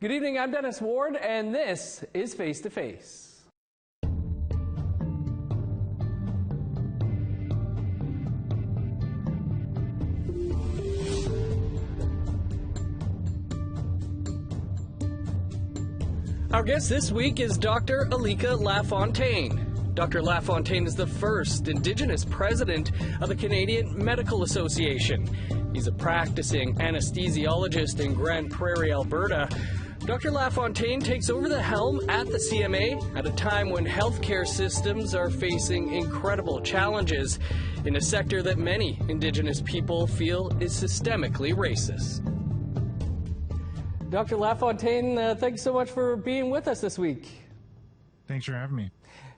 Good evening, I'm Dennis Ward, and this is Face to Face. Our guest this week is Dr. Alika Lafontaine. Dr. Lafontaine is the first Indigenous president of the Canadian Medical Association. He's a practicing anesthesiologist in Grande Prairie, Alberta. Dr. Lafontaine takes over the helm at the CMA at a time when healthcare systems are facing incredible challenges in a sector that many Indigenous people feel is systemically racist. Dr. Lafontaine, thanks so much for being with us this week. Thanks for having me.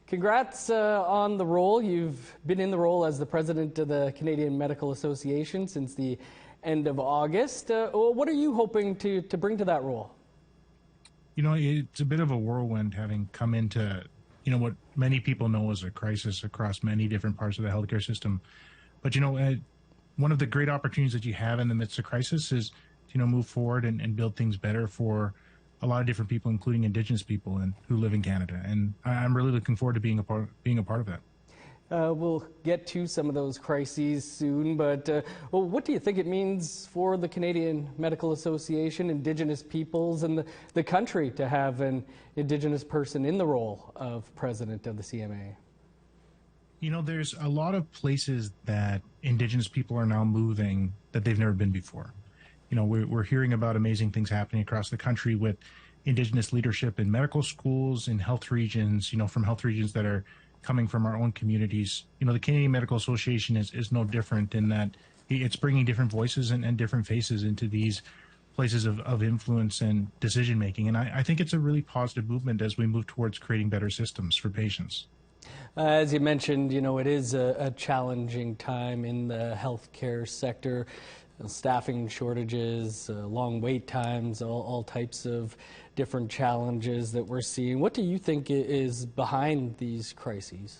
Congrats on the role. You've been in the role as the president of the Canadian Medical Association since the end of August. What are you hoping to bring to that role? You know, it's a bit of a whirlwind having come into, what many people know as a crisis across many different parts of the healthcare system. But, one of the great opportunities that you have in the midst of crisis is, move forward and build things better for a lot of different people, including Indigenous people who live in Canada. And I'm really looking forward to being a part of that. We'll get to some of those crises soon, but what do you think it means for the Canadian Medical Association, Indigenous peoples, and the country to have an Indigenous person in the role of president of the CMA? There's a lot of places that Indigenous people are now moving that they've never been before. We're hearing about amazing things happening across the country with Indigenous leadership in medical schools, in health regions, from health regions that are coming from our own communities. The Canadian Medical Association is no different in that it's bringing different voices and different faces into these places of influence and decision making. And I think it's a really positive movement as we move towards creating better systems for patients. As you mentioned, it is a challenging time in the healthcare sector. Staffing shortages, long wait times, all types of different challenges that we're seeing. What do you think is behind these crises?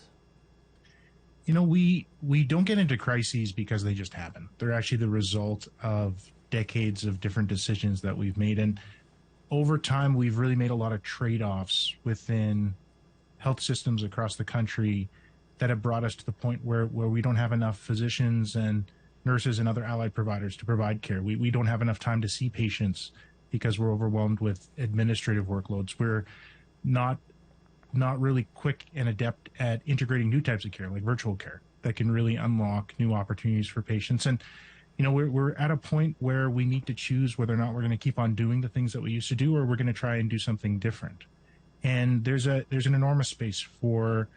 We don't get into crises because they just happen. They're actually the result of decades of different decisions that we've made. And over time, we've really made a lot of trade-offs within health systems across the country that have brought us to the point where we don't have enough physicians and nurses and other allied providers to provide care. We don't have enough time to see patients because we're overwhelmed with administrative workloads. We're not really quick and adept at integrating new types of care, like virtual care, that can really unlock new opportunities for patients. And, we're at a point where we need to choose whether or not we're going to keep on doing the things that we used to do, or we're going to try and do something different. And there's an enormous space for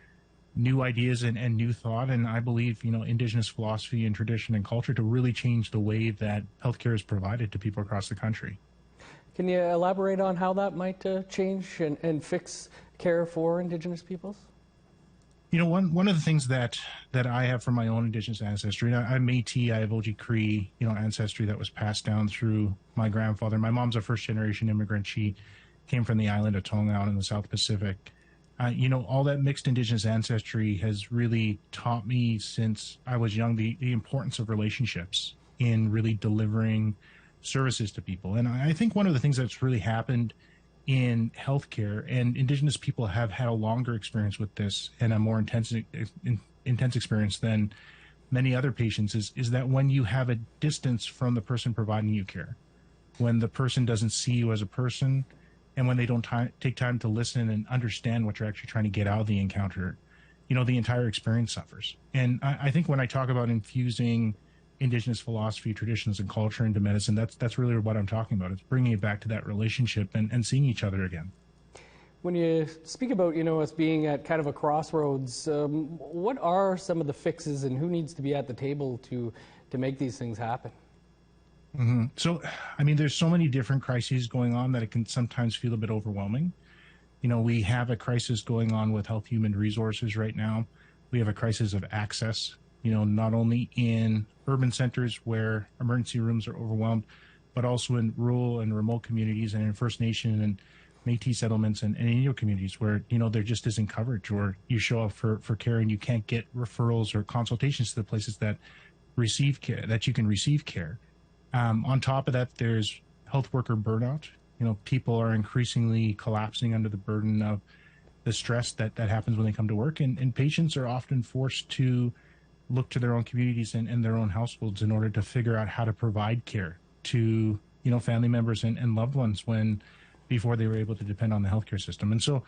new ideas and new thought. And I believe, Indigenous philosophy and tradition and culture to really change the way that healthcare is provided to people across the country. Can you elaborate on how that might change and fix care for Indigenous peoples? One of the things that I have from my own Indigenous ancestry, I'm Métis, I have Oji-Cree, ancestry that was passed down through my grandfather. My mom's a first-generation immigrant. She came from the island of Tonga out in the South Pacific. All that mixed Indigenous ancestry has really taught me since I was young the importance of relationships in really delivering services to people. And I think one of the things that's really happened in healthcare, and Indigenous people have had a longer experience with this and a more intense experience than many other patients, is that when you have a distance from the person providing you care, when the person doesn't see you as a person, and when they don't take time to listen and understand what you're actually trying to get out of the encounter, the entire experience suffers. And I think when I talk about infusing Indigenous philosophy, traditions, and culture into medicine, that's really what I'm talking about. It's bringing it back to that relationship and seeing each other again. When you speak about, us being at kind of a crossroads, what are some of the fixes and who needs to be at the table to make these things happen? Mm-hmm. So, there's so many different crises going on that it can sometimes feel a bit overwhelming. We have a crisis going on with health human resources right now. We have a crisis of access, not only in urban centers where emergency rooms are overwhelmed, but also in rural and remote communities and in First Nation and Métis settlements and Inuit communities where, there just isn't coverage, or you show up for care and you can't get referrals or consultations to the places that receive care, that you can receive care. On top of that, there's health worker burnout people are increasingly collapsing under the burden of the stress that happens when they come to work. And patients are often forced to look to their own communities and their own households in order to figure out how to provide care to, family members and loved ones before they were able to depend on the healthcare system. And so,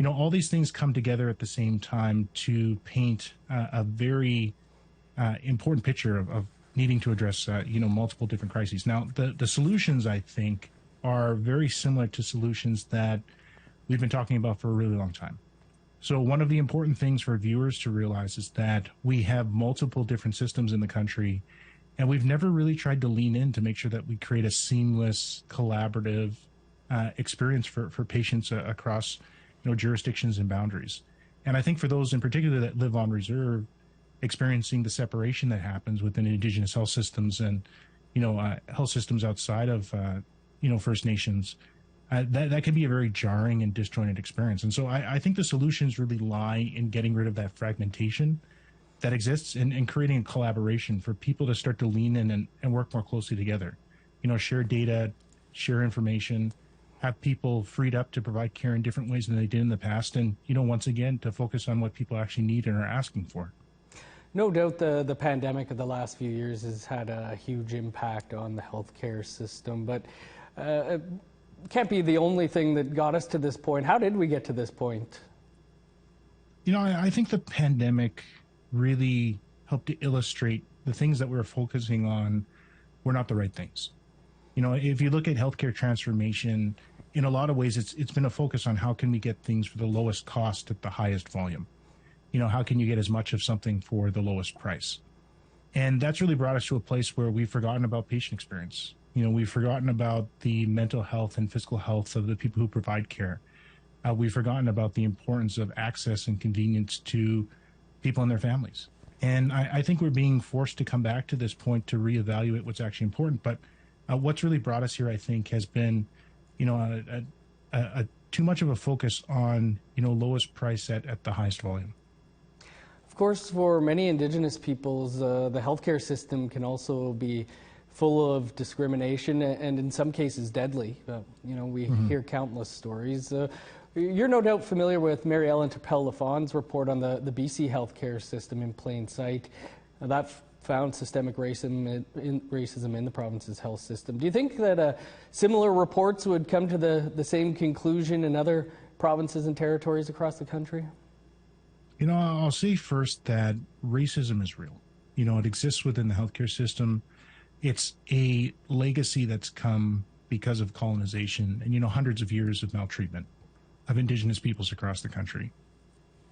all these things come together at the same time to paint a very important picture of needing to address, multiple different crises. Now, the solutions, I think, are very similar to solutions that we've been talking about for a really long time. So one of the important things for viewers to realize is that we have multiple different systems in the country, and we've never really tried to lean in to make sure that we create a seamless, collaborative experience for patients across jurisdictions and boundaries. And I think for those in particular that live on reserve, experiencing the separation that happens within Indigenous health systems and health systems outside of First Nations, that can be a very jarring and disjointed experience. And so I think the solutions really lie in getting rid of that fragmentation that exists and creating a collaboration for people to start to lean in and work more closely together. Share data, share information, have people freed up to provide care in different ways than they did in the past. And, once again, to focus on what people actually need and are asking for. No doubt the pandemic of the last few years has had a huge impact on the healthcare system, but it can't be the only thing that got us to this point. How did we get to this point? I think the pandemic really helped to illustrate the things that we were focusing on were not the right things. If you look at healthcare transformation, in a lot of ways, it's been a focus on how can we get things for the lowest cost at the highest volume. How can you get as much of something for the lowest price? And that's really brought us to a place where we've forgotten about patient experience. We've forgotten about the mental health and physical health of the people who provide care. We've forgotten about the importance of access and convenience to people and their families. And I think we're being forced to come back to this point to reevaluate what's actually important. But what's really brought us here, I think, has been, too much of a focus on, lowest price at the highest volume. Of course, for many Indigenous peoples, the healthcare system can also be full of discrimination and in some cases deadly. We hear countless stories. You're no doubt familiar with Mary Ellen Turpel-Lafon's report on the BC healthcare system in plain sight. That found systemic racism in the province's health system. Do you think that similar reports would come to the same conclusion in other provinces and territories across the country? I'll say first that racism is real. It exists within the healthcare system. It's a legacy that's come because of colonization and, hundreds of years of maltreatment of Indigenous peoples across the country.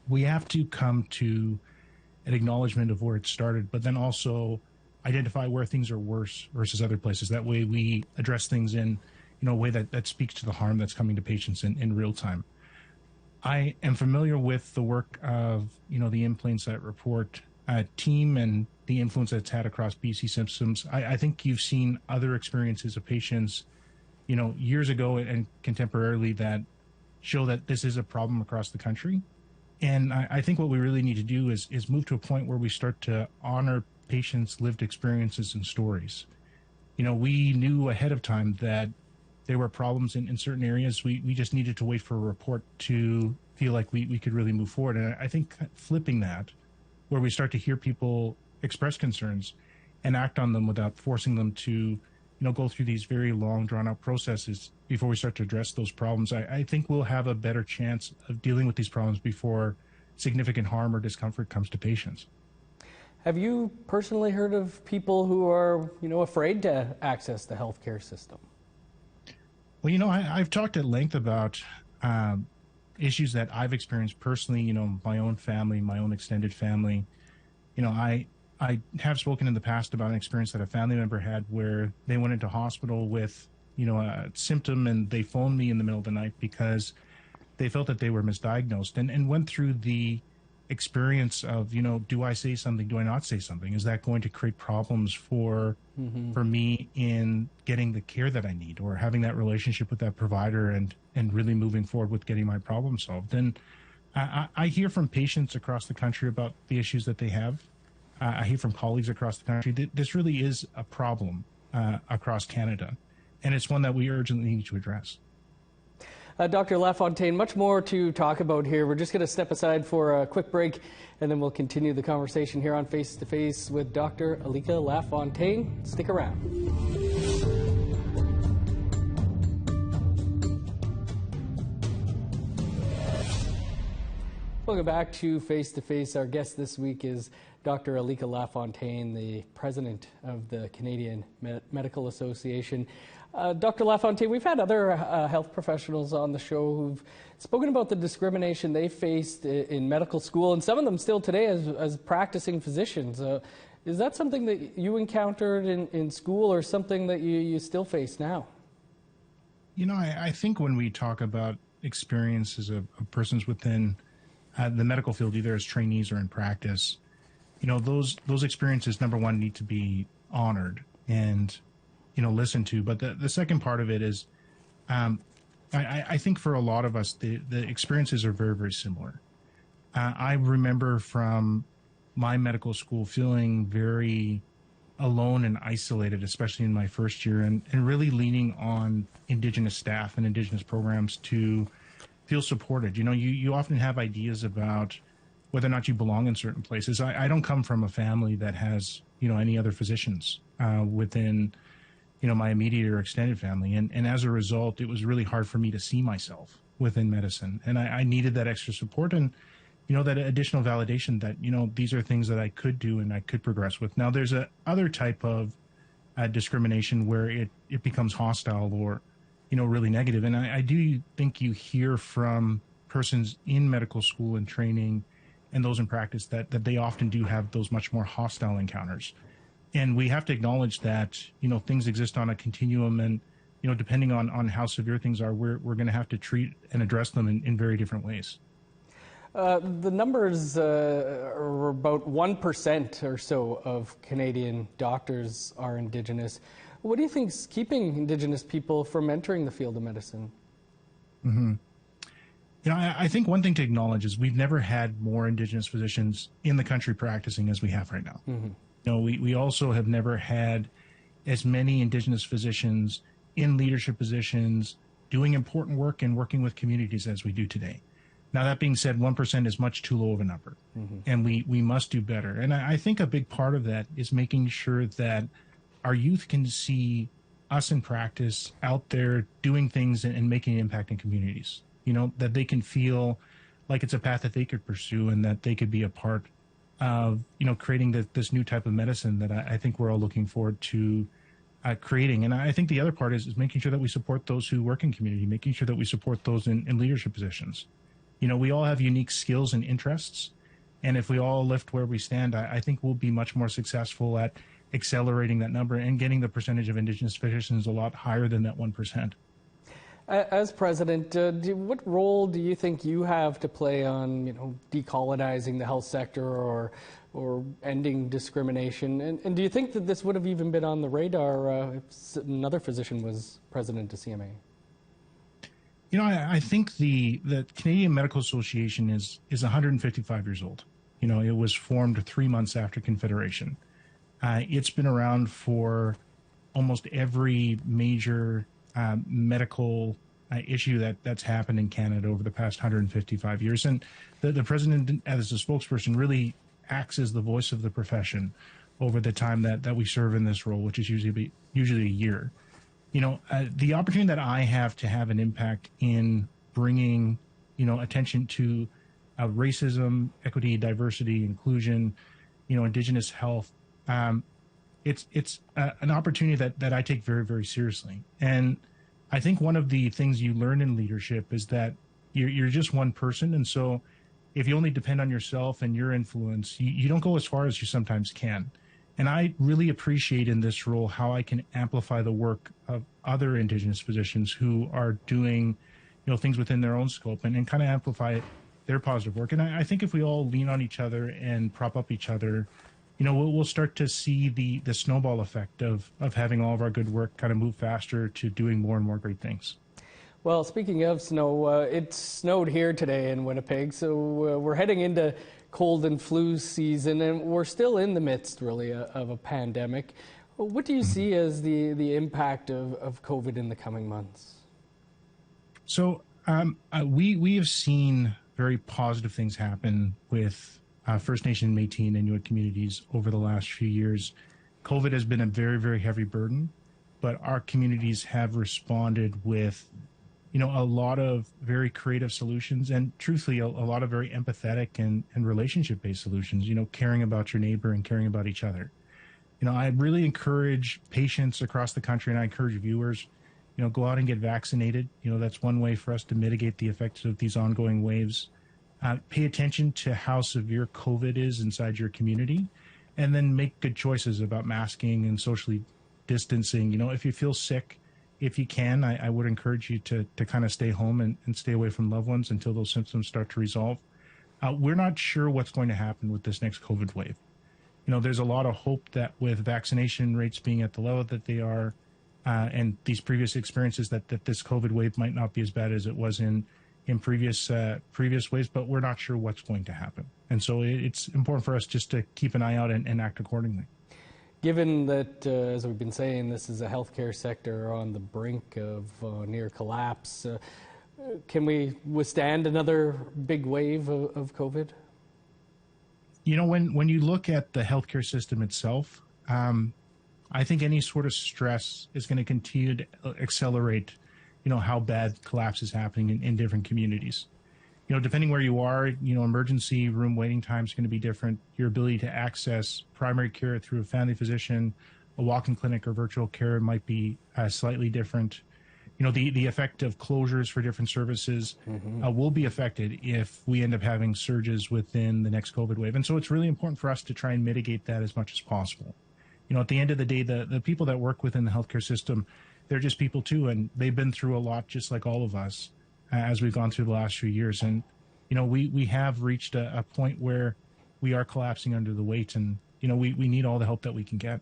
We have to come to an acknowledgement of where it started, but then also identify where things are worse versus other places. That way we address things in a way that speaks to the harm that's coming to patients in real time. I am familiar with the work of, the In Plain Sight report team and the influence that's had across BC systems. I think you've seen other experiences of patients, years ago and contemporarily that show that this is a problem across the country. And I think what we really need to do is move to a point where we start to honor patients' lived experiences and stories. We knew ahead of time that there were problems in certain areas. We just needed to wait for a report to feel like we could really move forward. And I think flipping that, where we start to hear people express concerns and act on them without forcing them to go through these very long, drawn-out processes before we start to address those problems, I think we'll have a better chance of dealing with these problems before significant harm or discomfort comes to patients. Have you personally heard of people who are, afraid to access the healthcare system? Well, I've talked at length about issues that I've experienced personally, my own family, my own extended family. I have spoken in the past about an experience that a family member had where they went into hospital with, a symptom and they phoned me in the middle of the night because they felt that they were misdiagnosed and went through the experience of, do I say something? Do I not say something? Is that going to create problems for me in getting the care that I need or having that relationship with that provider and really moving forward with getting my problem solved? And I hear from patients across the country about the issues that they have. I hear from colleagues across the country that this really is a problem across Canada. and it's one that we urgently need to address. Dr. Lafontaine, much more to talk about here. We're just going to step aside for a quick break, and then we'll continue the conversation here on Face to Face with Dr. Alika Lafontaine. Stick around. Welcome back to Face to Face. Our guest this week is Dr. Alika Lafontaine, the president of the Canadian Medical Association. Dr. Lafontaine, we've had other health professionals on the show who've spoken about the discrimination they faced in medical school, and some of them still today as practicing physicians. Is that something that you encountered in school, or something that you still face now? You know, I think when we talk about experiences of persons within the medical field, either as trainees or in practice, you know, those experiences, number one, need to be honored and, you know, listened to. But the second part of it is, I think for a lot of us, the experiences are very, very similar. I remember from my medical school feeling very alone and isolated, especially in my first year, and really leaning on Indigenous staff and Indigenous programs to feel supported. You know, you often have ideas about whether or not you belong in certain places. I don't come from a family that has, you know, any other physicians within, you know, my immediate or extended family. And as a result, it was really hard for me to see myself within medicine. And I needed that extra support and, you know, that additional validation that, you know, these are things that I could do and I could progress with. Now, there's a other type of discrimination where it becomes hostile or, you know, really negative. And I do think you hear from persons in medical school and training and those in practice that they often do have those much more hostile encounters. And we have to acknowledge that, you know, things exist on a continuum, and, you know, depending on how severe things are, we're going to have to treat and address them in very different ways. The numbers are about 1% or so of Canadian doctors are Indigenous. What do you think is keeping Indigenous people from entering the field of medicine? Mm-hmm. You know, I think one thing to acknowledge is we've never had more Indigenous physicians in the country practicing as we have right now. Mm-hmm. You know, we also have never had as many Indigenous physicians in leadership positions doing important work and working with communities as we do today. Now, that being said, 1% is much too low of a number, mm-hmm. and we must do better. And I think a big part of that is making sure that our youth can see us in practice out there doing things and making an impact in communities, you know, that they can feel like it's a path that they could pursue and that they could be a part of, you know, creating this new type of medicine that I think we're all looking forward to creating. And I think the other part is making sure that we support those who work in community, making sure that we support those in leadership positions. You know, we all have unique skills and interests, and if we all lift where we stand, I think we'll be much more successful at accelerating that number and getting the percentage of Indigenous physicians a lot higher than that 1%. As president, what role do you think you have to play on, you know, decolonizing the health sector or ending discrimination? And do you think that this would have even been on the radar if another physician was president of CMA? You know, I think the Canadian Medical Association is 155 years old. You know, it was formed 3 months after Confederation. It's been around for almost every major medical issue that's happened in Canada over the past 155 years. And the president, as a spokesperson, really acts as the voice of the profession over the time that we serve in this role, which is usually a year. You know, the opportunity that I have to have an impact in bringing, you know, attention to racism, equity, diversity, inclusion, you know, Indigenous health, it's an opportunity that I take very, very seriously. And I think one of the things you learn in leadership is that you're just one person. And so if you only depend on yourself and your influence, you don't go as far as you sometimes can. And I really appreciate in this role how I can amplify the work of other Indigenous physicians who are doing, you know, things within their own scope and kind of amplify their positive work. And I think if we all lean on each other and prop up each other, you know, we'll start to see the snowball effect of having all of our good work kind of move faster to doing more and more great things. Well, speaking of snow, it snowed here today in Winnipeg, so we're heading into cold and flu season, and we're still in the midst, really, of a pandemic. Well, what do you see as the impact of COVID in the coming months? So we have seen very positive things happen with First Nation, Métis, and Inuit communities over the last few years. COVID has been a very, very heavy burden, but our communities have responded with, a lot of very creative solutions, and truthfully, a lot of very empathetic and relationship-based solutions. Caring about your neighbor and caring about each other. I really encourage patients across the country, and I encourage viewers, go out and get vaccinated. That's one way for us to mitigate the effects of these ongoing waves. Pay attention to how severe COVID is inside your community, and then make good choices about masking and socially distancing. If you feel sick, if you can, I would encourage you to kind of stay home and stay away from loved ones until those symptoms start to resolve. We're not sure what's going to happen with this next COVID wave. There's a lot of hope that with vaccination rates being at the level that they are, and these previous experiences, that this COVID wave might not be as bad as it was in previous waves, but we're not sure what's going to happen. And so it's important for us just to keep an eye out and act accordingly. Given that, as we've been saying, this is a healthcare sector on the brink of near collapse, can we withstand another big wave of COVID? When you look at the healthcare system itself, I think any sort of stress is going to continue to accelerate, how bad collapse is happening in different communities. Depending where you are, emergency room waiting time is going to be different. Your ability to access primary care through a family physician, a walk-in clinic, or virtual care might be slightly different. The effect of closures for different services will be affected if we end up having surges within the next COVID wave. And so it's really important for us to try and mitigate that as much as possible. At the end of the day, the people that work within the healthcare system, they're just people too, and they've been through a lot just like all of us as we've gone through the last few years. And, we have reached a point where we are collapsing under the weight, and, we need all the help that we can get.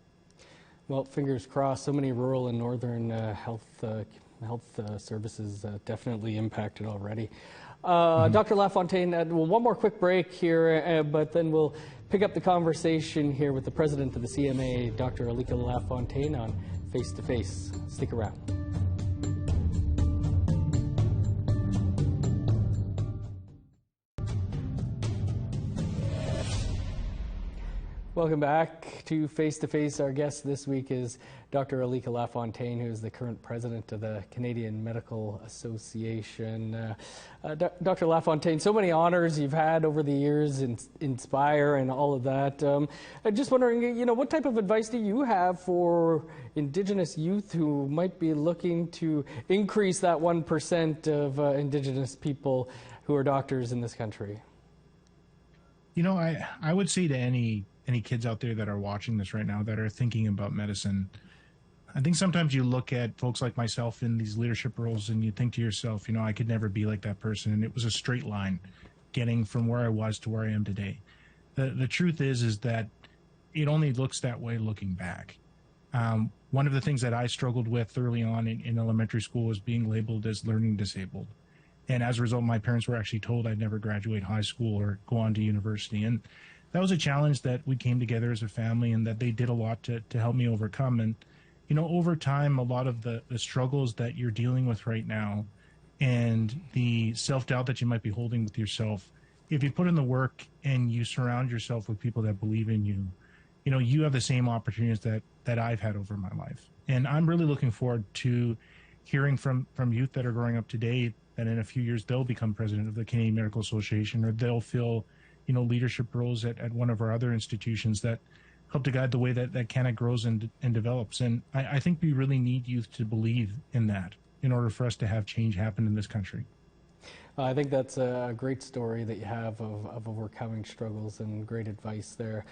Well, fingers crossed. So many rural and northern health services definitely impacted already. Dr. Lafontaine, one more quick break here, but then we'll pick up the conversation here with the president of the CMA, Dr. Alika Lafontaine, on Face to Face. Stick around. Welcome back to Face to Face. Our guest this week is Dr. Alika Lafontaine, who is the current president of the Canadian Medical Association. Dr. Lafontaine, so many honors you've had over the years, Inspire and all of that. I'm just wondering, what type of advice do you have for Indigenous youth who might be looking to increase that 1% of Indigenous people who are doctors in this country? I would say to any kids out there that are watching this right now that are thinking about medicine, I think sometimes you look at folks like myself in these leadership roles and you think to yourself, I could never be like that person. And it was a straight line getting from where I was to where I am today. The truth is that it only looks that way looking back. One of the things that I struggled with early on in elementary school was being labeled as learning disabled. And as a result, my parents were actually told I'd never graduate high school or go on to university. And that was a challenge that we came together as a family and that they did a lot to help me overcome. And, over time, a lot of the struggles that you're dealing with right now and the self-doubt that you might be holding with yourself, if you put in the work and you surround yourself with people that believe in you, you have the same opportunities that I've had over my life. And I'm really looking forward to hearing from youth that are growing up today that in a few years they'll become president of the Canadian Medical Association, or they'll fill leadership roles at one of our other institutions that help to guide the way that Canada grows and develops. And I think we really need youth to believe in that in order for us to have change happen in this country. I think that's a great story that you have of overcoming struggles, and great advice there.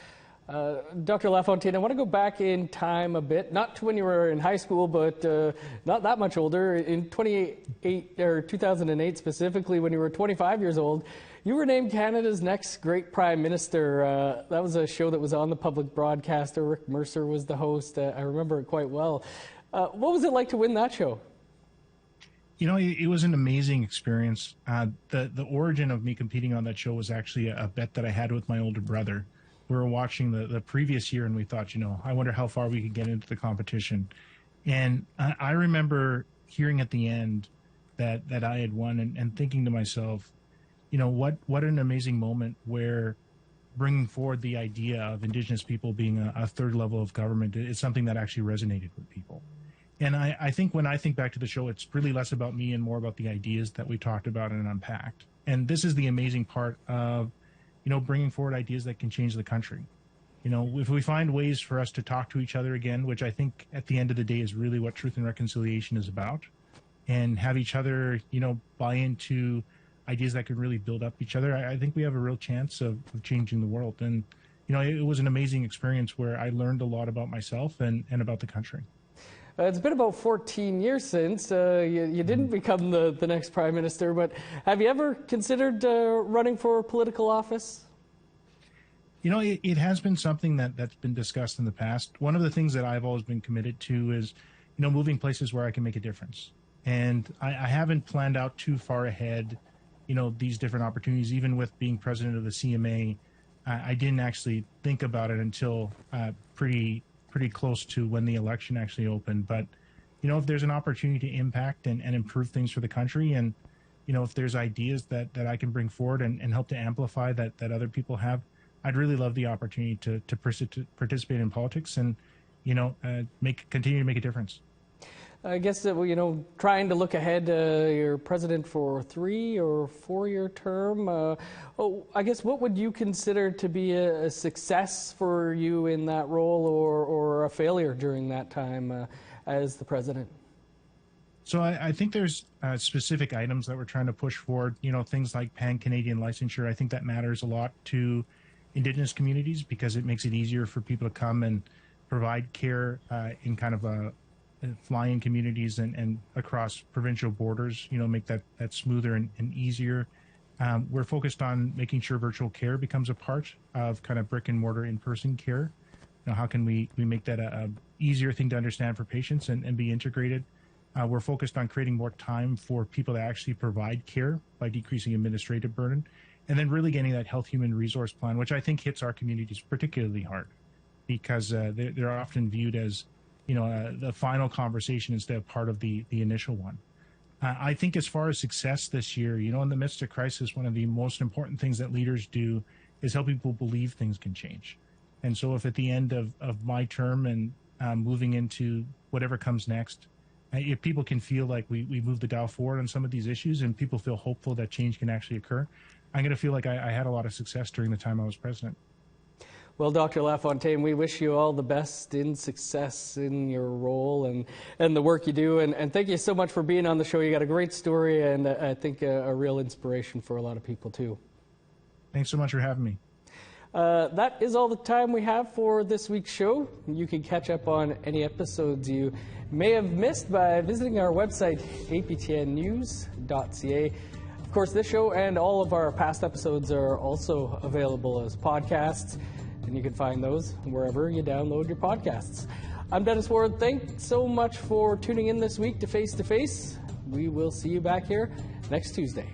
Dr. Lafontaine, I want to go back in time a bit, not to when you were in high school, but not that much older. In 2008 specifically, when you were 25 years old, you were named Canada's next great prime minister. That was a show that was on the public broadcaster. Rick Mercer was the host. I remember it quite well. What was it like to win that show? It was an amazing experience. The origin of me competing on that show was actually a bet that I had with my older brother, we were watching the previous year and we thought, I wonder how far we could get into the competition. And I remember hearing at the end that I had won and thinking to myself, what an amazing moment where bringing forward the idea of Indigenous people being a third level of government is something that actually resonated with people. And I think when I think back to the show, it's really less about me and more about the ideas that we talked about and unpacked. And this is the amazing part of, bringing forward ideas that can change the country. If we find ways for us to talk to each other again, which I think at the end of the day is really what Truth and Reconciliation is about, and have each other, buy into ideas that could really build up each other, I think we have a real chance of changing the world. And, it was an amazing experience where I learned a lot about myself and about the country. It's been about 14 years since you didn't become the next prime minister, but have you ever considered running for political office? It has been something that's been discussed in the past. One of the things that I've always been committed to is, moving places where I can make a difference. And I haven't planned out too far ahead, these different opportunities. Even with being president of the CMA, I didn't actually think about it until pretty close to when the election actually opened. But, if there's an opportunity to impact and improve things for the country, and, if there's ideas that I can bring forward and help to amplify that other people have, I'd really love the opportunity to participate in politics and, continue to make a difference. I guess that, trying to look ahead, you're president for a 3 or 4 year term. I guess what would you consider to be a success for you in that role, or a failure during that time as the president? So I think there's specific items that we're trying to push forward, things like pan-Canadian licensure. I think that matters a lot to Indigenous communities because it makes it easier for people to come and provide care in kind of fly-in communities and across provincial borders, make that smoother and easier. We're focused on making sure virtual care becomes a part of kind of brick and mortar in-person care. How can we make that a easier thing to understand for patients and be integrated? We're focused on creating more time for people to actually provide care by decreasing administrative burden, and then really getting that health human resource plan, which I think hits our communities particularly hard because they're often viewed as the final conversation instead of part of the initial one. I think as far as success this year, in the midst of crisis, one of the most important things that leaders do is help people believe things can change. And so if at the end of my term and moving into whatever comes next, if people can feel like we move the dial forward on some of these issues and people feel hopeful that change can actually occur, I'm going to feel like I had a lot of success during the time I was president. Well, Dr. Lafontaine, we wish you all the best in success in your role and the work you do. And thank you so much for being on the show. You got a great story and I think a real inspiration for a lot of people, too. Thanks so much for having me. That is all the time we have for this week's show. You can catch up on any episodes you may have missed by visiting our website, aptnnews.ca. Of course, this show and all of our past episodes are also available as podcasts, and you can find those wherever you download your podcasts. I'm Dennis Ward. Thanks so much for tuning in this week to Face to Face. We will see you back here next Tuesday.